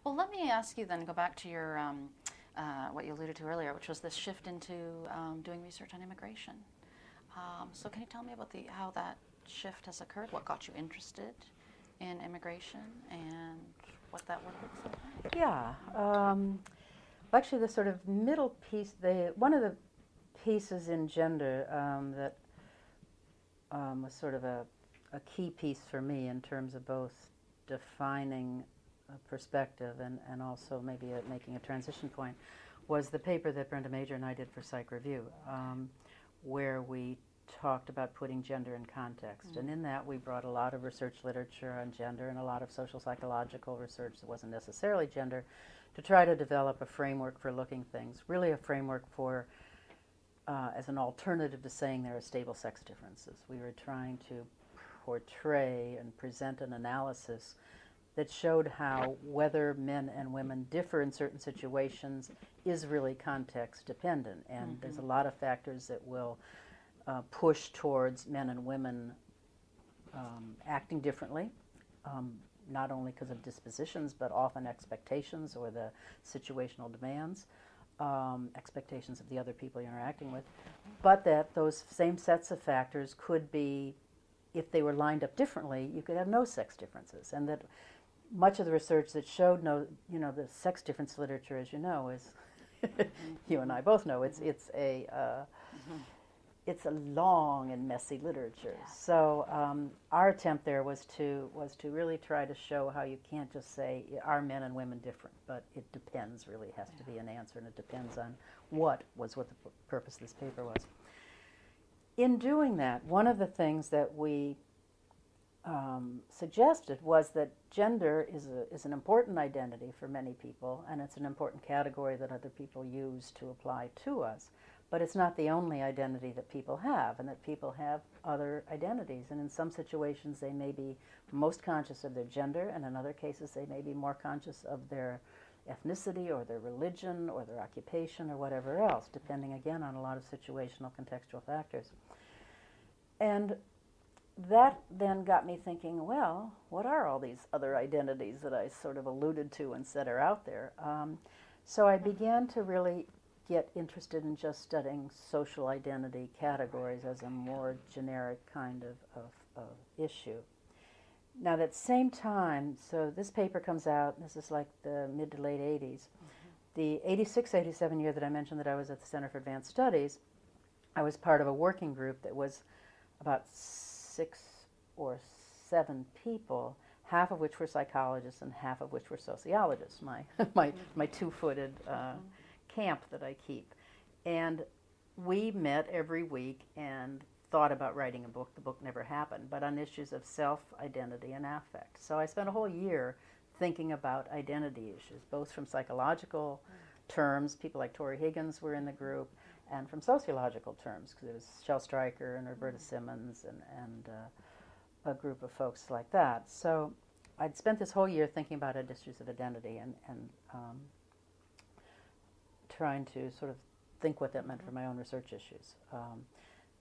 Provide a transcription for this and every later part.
Well, let me ask you then, go back to your what you alluded to earlier, which was this shift into doing research on immigration. So can you tell me about how that shift has occurred? What got you interested in immigration and what that work looks like? Yeah. Actually, the sort of middle piece, one of the pieces in gender that was sort of a key piece for me in terms of both defining a perspective and also maybe making a transition point was the paper that Brenda Major and I did for Psych Review, where we talked about putting gender in context. Mm-hmm. And in that we brought a lot of research literature on gender and a lot of social psychological research that wasn't necessarily gender to try to develop a framework for looking things, really a framework for as an alternative to saying there are stable sex differences. We were trying to portray and present an analysis that showed how whether men and women differ in certain situations is really context dependent. And mm-hmm. there's a lot of factors that will push towards men and women acting differently, not only because of dispositions, but often expectations or the situational demands, expectations of the other people you're interacting with, but that those same sets of factors could be, if they were lined up differently, you could have no sex differences. And that much of the research that showed the sex difference literature, as you know, is, you and I both know, it's a long and messy literature. Yeah. So our attempt there was to really try to show how you can't just say, are men and women different, but it depends, really has to be an answer, and it depends on what the purpose of this paper was. In doing that, one of the things that we suggested was that gender is an important identity for many people, and it's an important category that other people use to apply to us. But it's not the only identity that people have, and that people have other identities. And in some situations, they may be most conscious of their gender, and in other cases, they may be more conscious of their ethnicity or their religion or their occupation or whatever else, depending, again, on a lot of situational contextual factors. And that then got me thinking, well, what are all these other identities that I sort of alluded to and said are out there? So I began to really get interested in just studying social identity categories as a more generic kind of issue. Now, at the same time, so this paper comes out, this is like the mid to late 80s. Mm-hmm. The 86-87 year that I mentioned that I was at the Center for Advanced Studies, I was part of a working group that was about 6 or 7 people, half of which were psychologists and half of which were sociologists, my two-footed camp that I keep. And we met every week and thought about writing a book. The book never happened, but on issues of self-identity and affect. So I spent a whole year thinking about identity issues, both from psychological terms, people like Tori Higgins were in the group, and from sociological terms, because it was Shel Stryker and Roberta Simmons and a group of folks like that. So I'd spent this whole year thinking about issues of identity and trying to sort of think what that meant for my own research issues.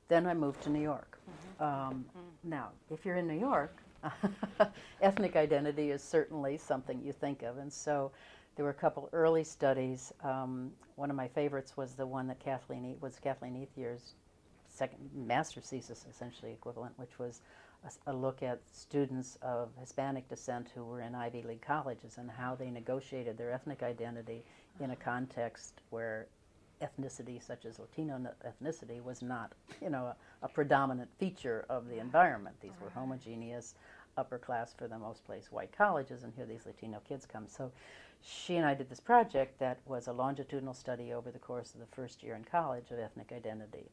Then I moved to New York. Now, if you're in New York, ethnic identity is certainly something you think of, and so there were a couple early studies. One of my favorites was the one that Kathleen Ethier's second master's thesis, essentially equivalent, which was a look at students of Hispanic descent who were in Ivy League colleges and how they negotiated their ethnic identity in a context where ethnicity, such as Latino ethnicity, was not, a predominant feature of the environment. These were homogeneous, upper class, for the most place, white colleges, and here these Latino kids come. So she and I did this project that was a longitudinal study over the course of the first year in college of ethnic identity.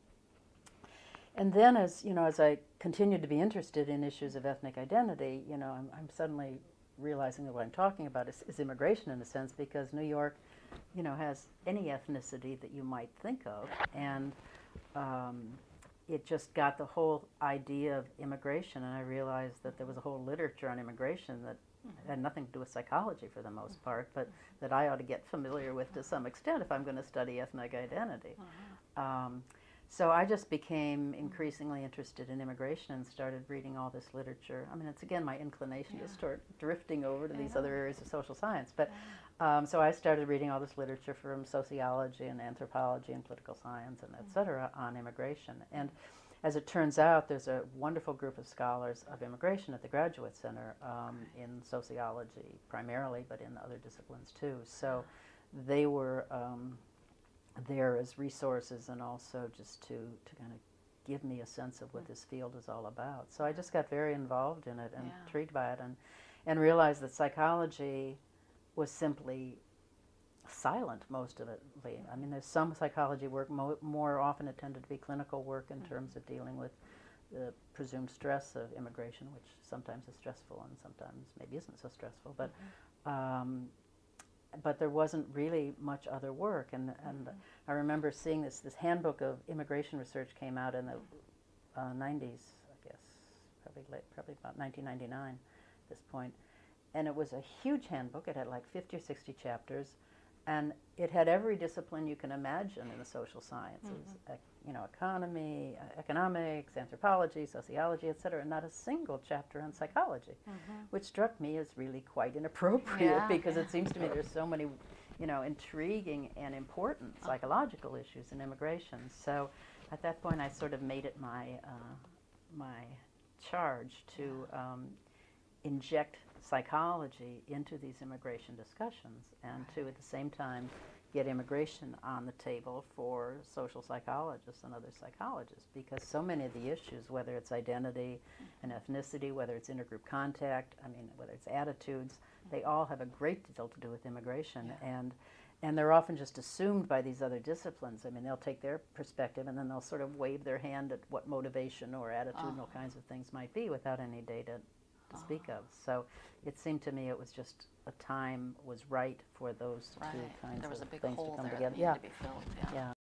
And then as I continued to be interested in issues of ethnic identity, I'm suddenly realizing that what I'm talking about is immigration in a sense, because New York, has any ethnicity that you might think of, and it just got the whole idea of immigration, and I realized that there was a whole literature on immigration that had nothing to do with psychology for the most part, but that I ought to get familiar with to some extent if I'm going to study ethnic identity. So I just became increasingly interested in immigration and started reading all this literature. I mean, it's again my inclination to start drifting over to these other areas of social science. But so I started reading all this literature from sociology and anthropology and political science and et cetera on immigration. And as it turns out, there's a wonderful group of scholars of immigration at the Graduate Center in sociology primarily, but in other disciplines too. So they were there as resources and also just to kind of give me a sense of what this field is all about. So I just got very involved in it and intrigued by it and realized that psychology was simply silent most of it. I mean, there's some psychology work, more often it tended to be clinical work in terms of dealing with the presumed stress of immigration, which sometimes is stressful and sometimes maybe isn't so stressful. But there wasn't really much other work. And I remember seeing this handbook of immigration research came out in the 90s, I guess, probably about 1999 at this point. And it was a huge handbook. It had like 50 or 60 chapters. And it had every discipline you can imagine in the social sciences, economy, economics, anthropology, sociology, et cetera, and not a single chapter on psychology, which struck me as really quite inappropriate because it seems to me there's so many, intriguing and important psychological issues in immigration. So at that point, I sort of made it my charge to inject psychology into these immigration discussions and to at the same time get immigration on the table for social psychologists and other psychologists, because so many of the issues, whether it's identity and ethnicity, whether it's intergroup contact, whether it's attitudes, they all have a great deal to do with immigration. And they're often just assumed by these other disciplines. I mean, they'll take their perspective and then they'll sort of wave their hand at what motivation or attitudinal kinds of things might be without any data to speak of. So it seemed to me it was just a time was right for those two kinds of things to come together. There was a big hole there that needed to be filled. Yeah.